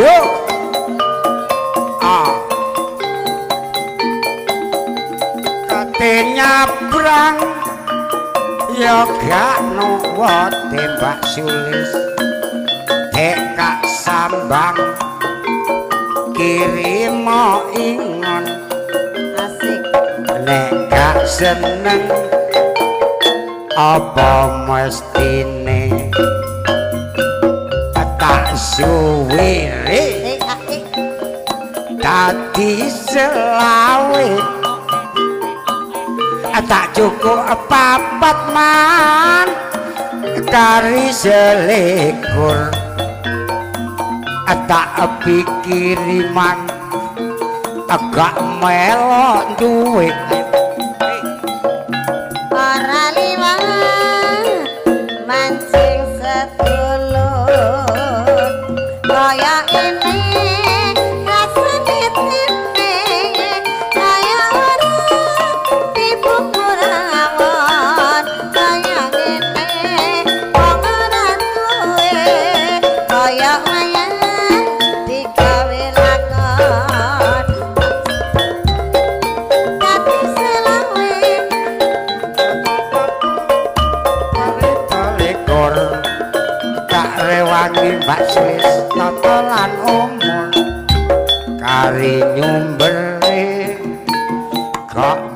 ijo kate nyabrang ya gak nowo tembak sulis dek sambang kirimo ingon asik nek gak seneng apa mestine tak suwire dadi selawe tak cukup papat man kari selikur tak pikiri man agak melok duwe ora liwat mancing sedulur kaya ini rasane tine kaya ora tipu kurawon kaya ini wong ora duwe kaya wayang digawe lakon tapi selawe lekor tak rewangi mbak Swiss totolan umur kari nyumbere kok